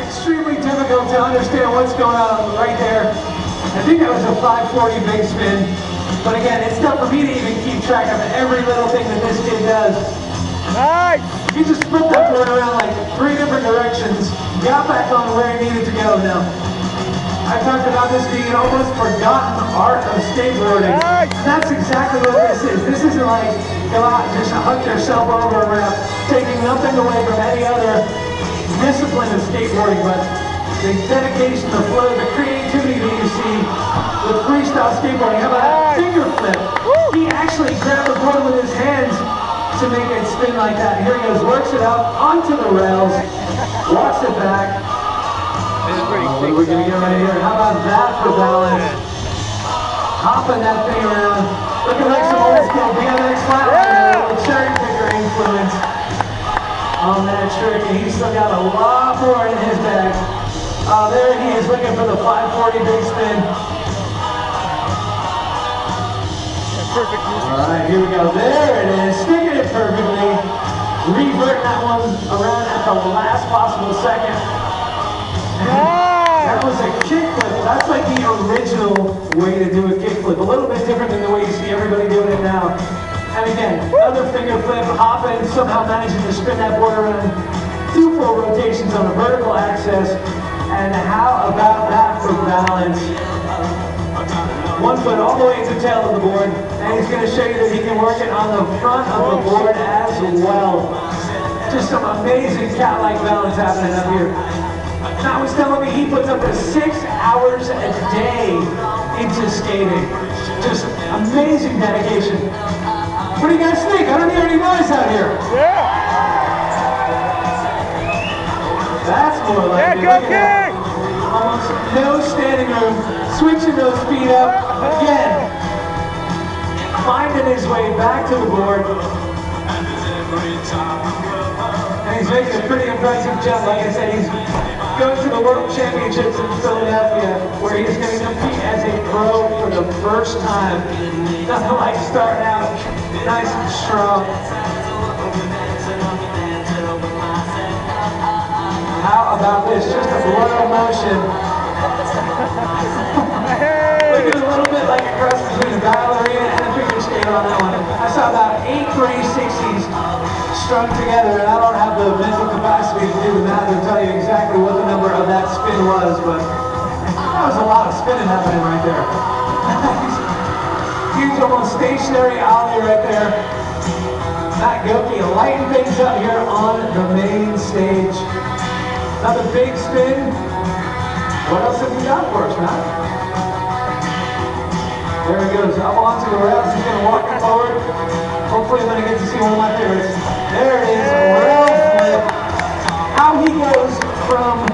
extremely difficult to understand what's going on right there. I think that was a 540 big spin. But again, it's tough for me to even keep track of every little thing that this kid does. Nice! He just flipped that board around like 3 different directions, got back on where he needed to go now. I talked about this being an almost forgotten art of skateboarding. Nice. That's exactly what this is. This isn't like go out and just huck yourself over a ramp, taking nothing away from any other discipline of skateboarding, but the dedication, the flow, the creativity that you see with freestyle skateboarding. How about that fingerflip? He actually grabbed the board with his hands to make it spin like that. Here he goes, works it out onto the rails, walks it back. This is pretty What are we going to get right here? How about that for balance? Hopping that thing around. Looking like some old school BMX flatlander, a little cherry picker influence on that trick. And he's still got a lot more in his bag. There he is looking for the 540 big spin. Perfect. Alright, here we go. There it is. Sticking it perfectly. Reverting that one around at the last possible second. That was a kickflip. That's like the original way to do a kickflip. A little bit different than the way you see everybody doing it now. And again, another finger flip, hopping, somehow managing to spin that board around. 2 full rotations on a vertical axis. And how about that for balance? 1 foot all the way to the tail of the board. And he's going to show you that he can work it on the front of the board as well. Just some amazing cat-like balance happening up here. Now he's telling me he puts up to 6 hours a day into skating. Just amazing dedication. What do you guys think? I don't hear any noise out here. Yeah. That's more like it. Yeah, go King! Almost no standing room. Switching those feet up. Again. Finding his way back to the board. And he's making a pretty impressive jump. Like I said, he's going to the World Championships in Philadelphia, where he's going to compete as a pro for the first time. Nothing like starting out nice and strong. How about this? Just a blood of motion. Looking a little bit like a cross between a ballerina and a figure skater on that one. I saw about 8 360s strung together, and I don't have the mental capacity to do the math and tell you exactly what the number of that spin was, but that was a lot of spinning happening right there. Huge, almost stationary ollie right there. Matt Goki lighting things up here on the main stage. Another big spin. What else have we got for us, Matt? There he goes, up onto the rails. He's going to walk it forward. Hopefully I'm going to get to see one of my favorites. There it is, rail flip. How he goes from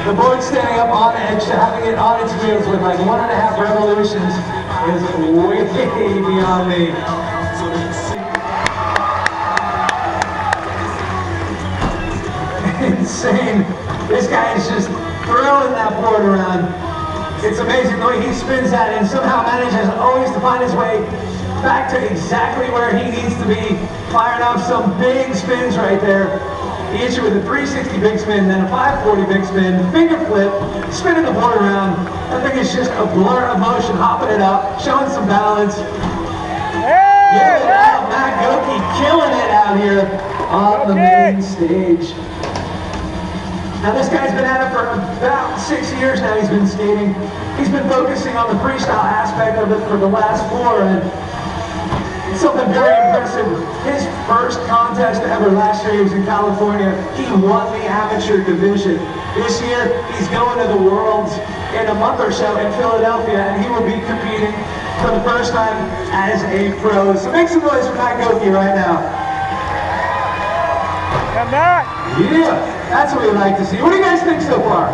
the board standing up on edge to having it on its wheels with like 1.5 revolutions is way beyond me. Insane. This guy is just throwing that board around. It's amazing the way he spins that and somehow manages always to find his way back to exactly where he needs to be, firing off some big spins right there. He hits you with a 360 big spin, then a 540 big spin, finger flip, spinning the board around. That thing is just a blur of motion, hopping it up, showing some balance. Yeah, Matt Goki killing it out here on the main stage. Now this guy's been at it for about 6 years now. He's been skating. He's been focusing on the freestyle aspect of it for the last 4, and it's something very impressive. His first contest ever last year, he was in California. He won the amateur division. This year, he's going to the Worlds in a month or so in Philadelphia, and he will be competing for the first time as a pro. So make some noise for Matt Goki right now. Yeah, Matt! Yeah, that's what we like to see. What do you guys think so far?